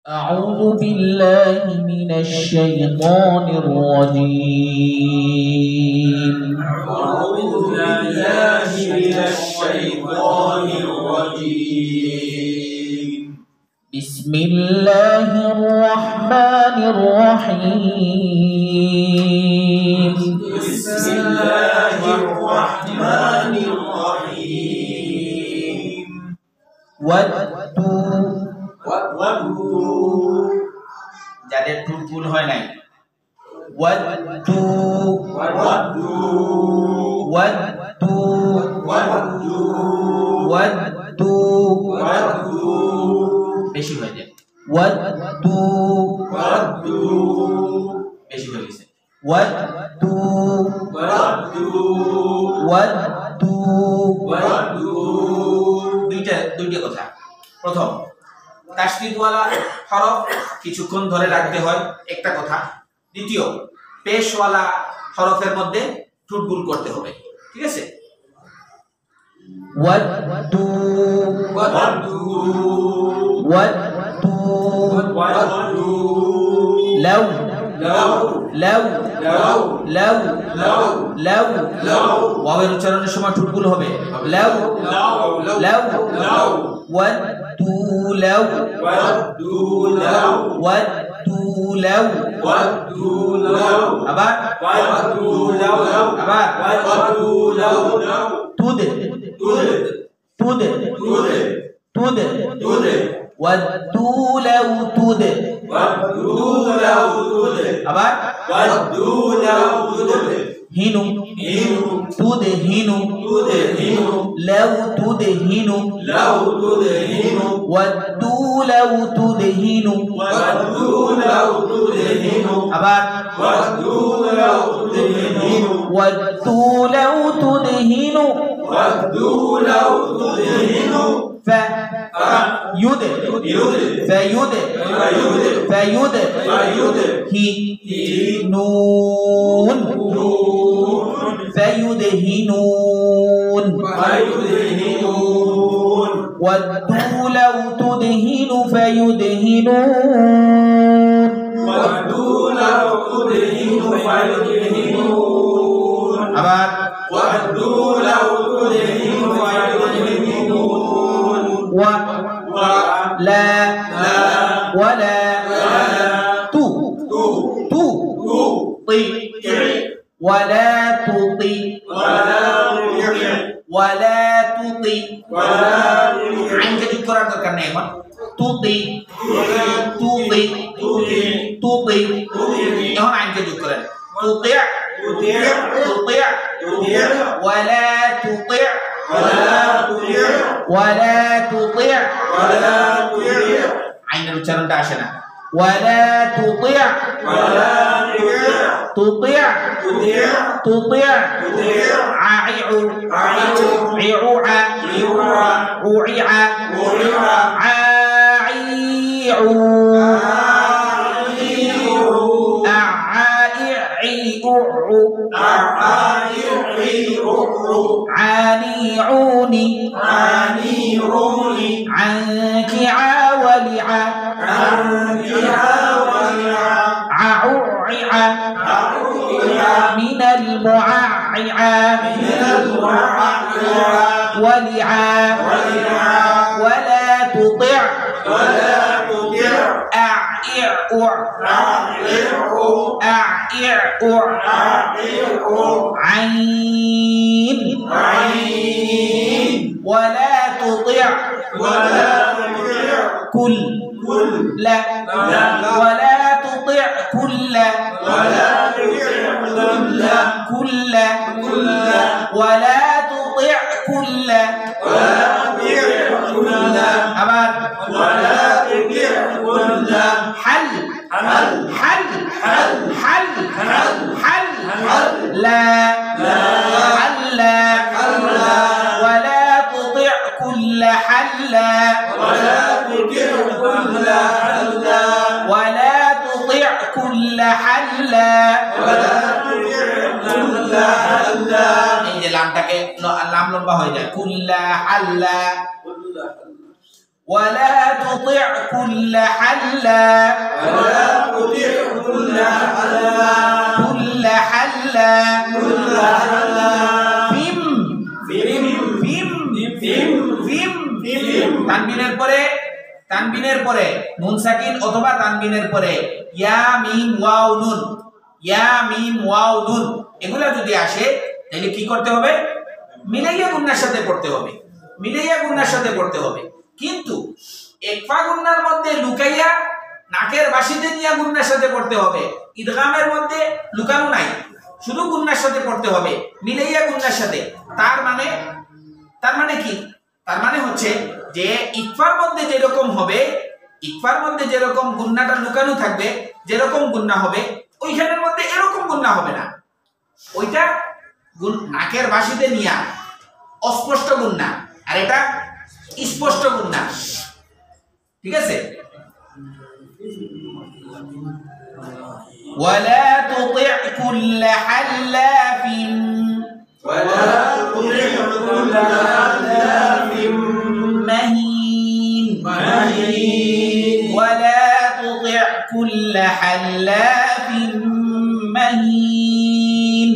أعوذ بالله من الشيطان الرجيم. أعوذ بالله من الشيطان الرجيم. بسم الله الرحمن الرحيم. بسم الله الرحمن الرحيم. ودوا যাদের টুটপুল হয় নাই ودوا বেশি হয়ে যায় বেশি হয়ে গেছে দুইটা কথা। প্রথম, তাশদীদওয়ালা হরফ কিছুক্ষণ ধরে রাখতে হয়, একটা কথা। দ্বিতীয়, পেশওয়ালা হরফের মধ্যে ঠুটগুল করতে হবে, ঠিক আছে? ওয়াওয়ের উচ্চারণের সময় ঠুটগুল হবে লাউ লাউ লাউ ودوا لو আবার তুদ ودوا لو تود আবার هينو تدهن لو تدهن ودوا لو تدهن আবার ودوا لو تدهن فيد نون فيدهنون ودوا لو تدهن فيدهنون আবার ولا ولا تو طي ولا تطي আইনকে যোগ করার দরকার নেই। এখন তুতি এখন আইনকে যোগ করেন। তুতি ولا تطيع আইনের উচ্চারণটা আসে না। ولا تطيع عانيعوني عنك عاولعا من المعععا ولعا ولا تطع عين ولا تطع كل لا ولا تطع كل ولا تطع كل أبد حل لا ولا تطع كل حل ولا تطع كل حل এই যে লামটাকে লাম লম্বা হয়ে যায় কুল্লা হাল্লা ولا تطع كل حلا ولا تطع كل حلاف كل حلا فيم তানবিনের পরে নুন সাকিন অথবা তানবিনের পরে ইয়া মিম ওয়াও নুন এগুলা যদি আসে তাহলে কি করতে হবে? মিলাইয়া গুন্নার সাথে পড়তে হবে। কিন্তু ইকফা গুন্নার মধ্যে লুকাইয়া নাকের বাসিতে নিয়ে গুন্নার সাথে পড়তে হবে। ইদগামের মধ্যে লুকানো নাই, শুধু গুন্নার সাথে পড়তে হবে, মিলাইয়া গুন্নার সাথে। তার মানে কি? তার মানে হচ্ছে যে ইকফার মধ্যে যেরকম গুন্নাটা লুকানো থাকবে, যেরকম গুন্না হবে, ওইখানের মধ্যে এরকম গুন্না হবে না। ওইটা নাকের বাসিতে নিয়া অস্পষ্ট গুন্না, আর এটা স্পষ্ট গুন্না। ঠিক আছে? ولا تطع كل حلاف مهين ولا تطع كل حلاف مهين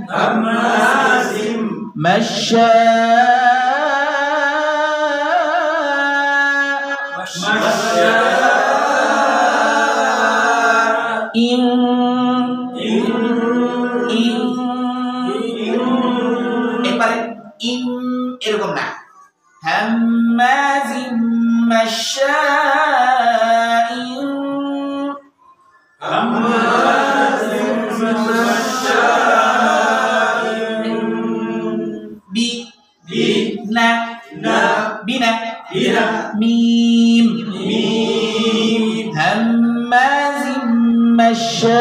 هماز مشاء এরকম না, হাম্মাজিম মাশাইন বিনা মিম হাম্মাজিম মাশাইন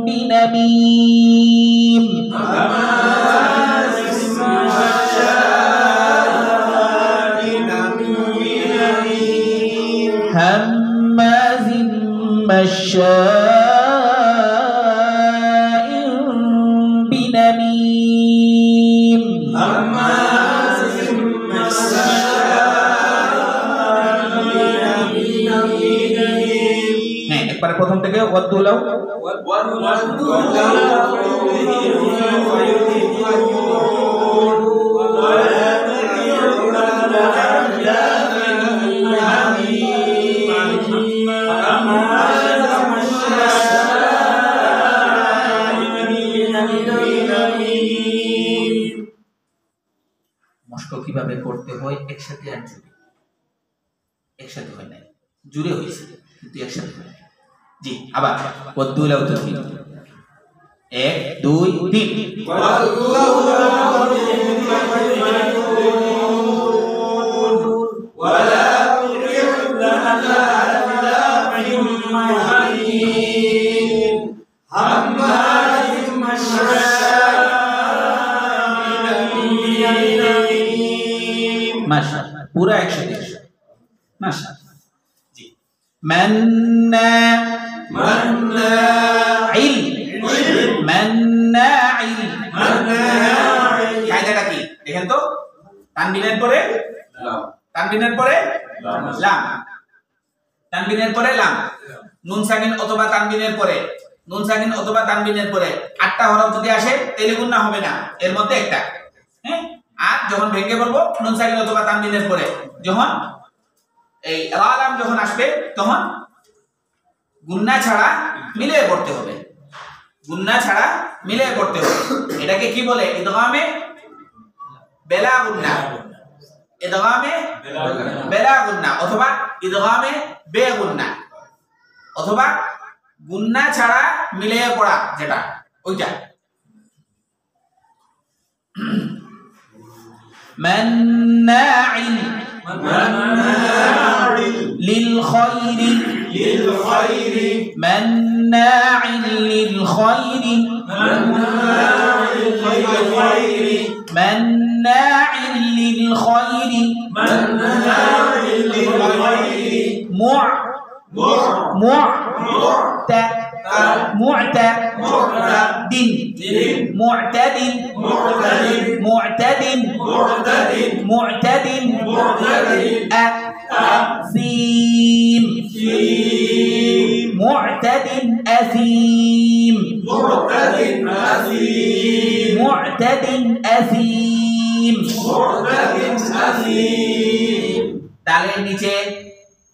বিনামিম هماز مشاء بنميم হ্যাঁ, একবারে প্রথম থেকে ওয়াদ্দু লাউ মস্ক কিভাবে করতে হয় একসাথে, আর জুড়ে একসাথে হয় না, জুড়ে হয়েছে কিন্তু একসাথে হয়। জি, আবার ওয়াদ্দু লাউ তুদহিন 1 2 3 মাশাআল্লাহ, পুরো একসাথে মাশাআল্লাহ। জি, মান্নাইল কায়দাটা কি দেখেন তো? তানবিনের পরে লাম, নুন সাকিন অথবা তানবিনের পরে 8টা হরফ যদি আসে তাহলে গুন্না হবে না, এর মধ্যে একটা। হ্যাঁ, আর যখন ভেঙে বলবো নুন সাকিন অথবা তানবিনের পরে, যখন এই লাম যখন আসবে তখন গুন্না ছাড়া মিলিয়ে পড়তে হবে, এটাকে কি বলে? ইদগামে বেলা গুন্না অথবা ইদগামে বে গুন্না, অথবা গুন্না ছাড়া মিলিয়ে পড়া, যেটা ওইটা। মান্নাইল للخير مناع للخير مناع للخير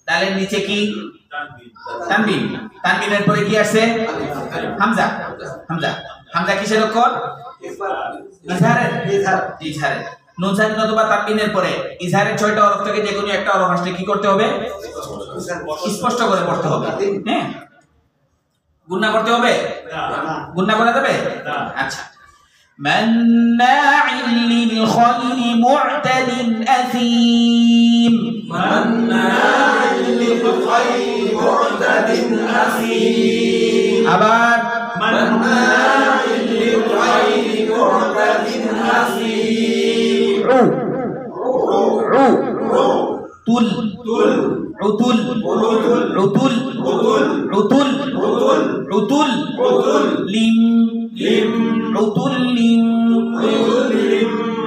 দালের নিচে কি তানবিন তানবিনের পরে কি আছে হামজা হামজা হামজা কিসের অক্ষর ইজহারের নুন সাকিন অথবা তানবিনের পরে ইজহারের 6টা হরফ থেকে যে কোনো একটা হরফ আসলে কি করতে হবে স্পষ্ট করে পড়তে হবে হ্যাঁ গুণনা করতে হবে গুণনা করা যাবে আচ্ছা مناع للخير معتد أثيم مناع للخير معتد أثيم আবার مناع للخير معتد أثيم তুল عتل عتل عتل عتل لم عتل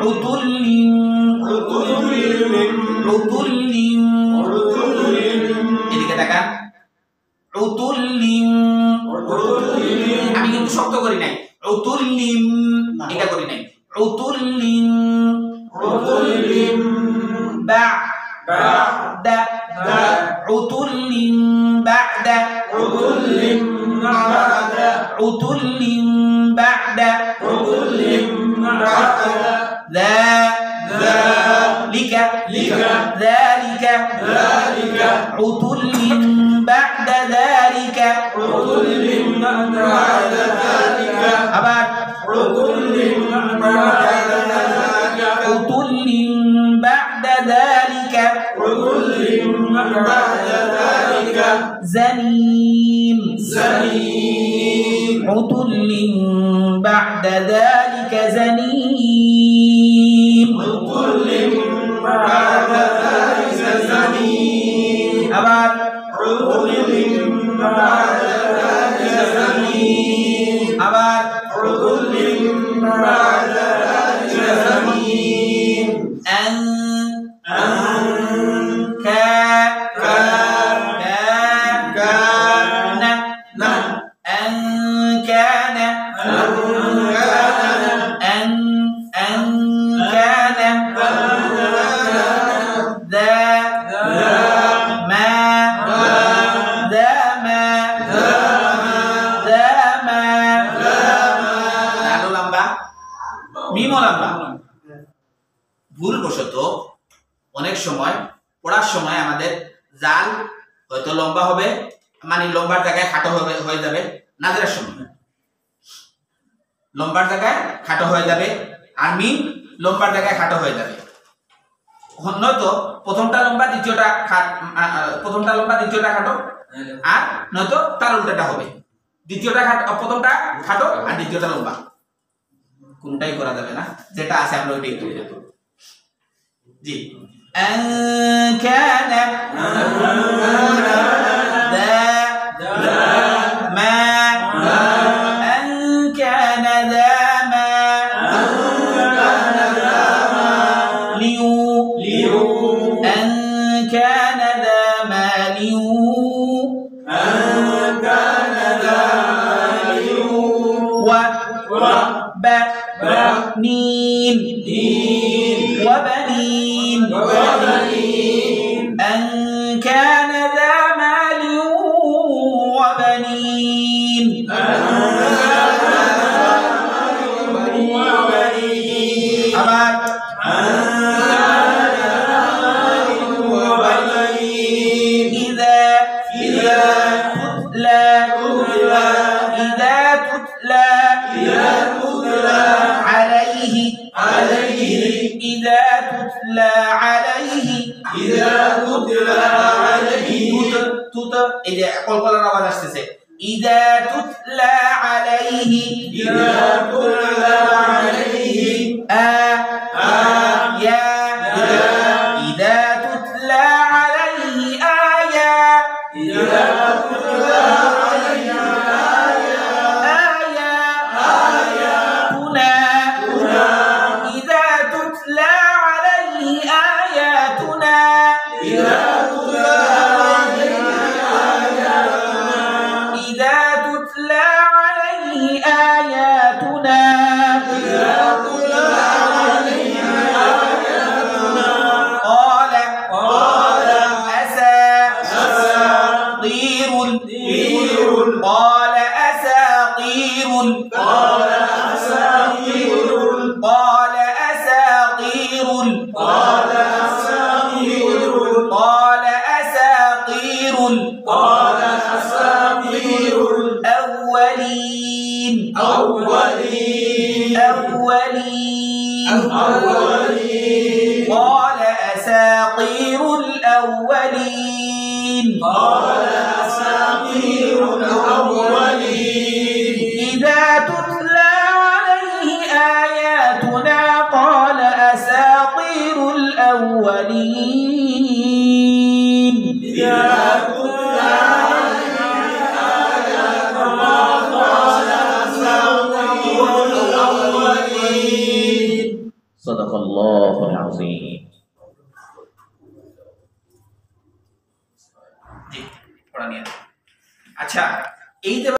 عتل عتل এদিকে তাকান عتل আমি কিন্তু শব্দ করি নাই عتل এটা করি নাই عتل بعد عتل بعد عتل بعد ذلك ذلك عتل بعد ذلك أبد عتل بعد ذلك زنيم عتل بعد ذلك زنيم أبد أبد أن ভুলবশত অনেক সময় পড়ার সময় আমাদের জাল হয়তো লম্বা হবে মানে লম্বার জায়গায় খাটো হয়ে যাবে নাজরার সময় লম্বার জায়গায় খাটো হয়ে যাবে আর মিম লম্বার জায়গায় খাটো হয়ে যাবে নয়তো প্রথমটা লম্বা দ্বিতীয়টা খাটো আর নয়তো তার উল্টাটা হবে দ্বিতীয়টা প্রথমটা খাটো আর দ্বিতীয়টা লম্বা কোনটাই করা যাবে না যেটা আছে আমরা ওইটাই করে দেব জি أن كان ذا ما أن كان ذا ما ليو أن كان ذا مال وبنين أن كان ذا مال وبنين أبد إذا تتلى عليه এই যে কলকলার আওয়াজ আসছে إذا تتلى عليه إذا تتلى عليه آيات قال أساطير قال أساطير قال أساطير قال أساطير قال أساطير قال أساطير الأولين أولين أولين أولين قال أساطير الأولين قال أساطير الأولين إذا تتلى عليه آياتنا قال أساطير الأولين إذا تتلى عليه آياتنا قال أساطير الأولين صدق الله العظيم আচ্ছা এই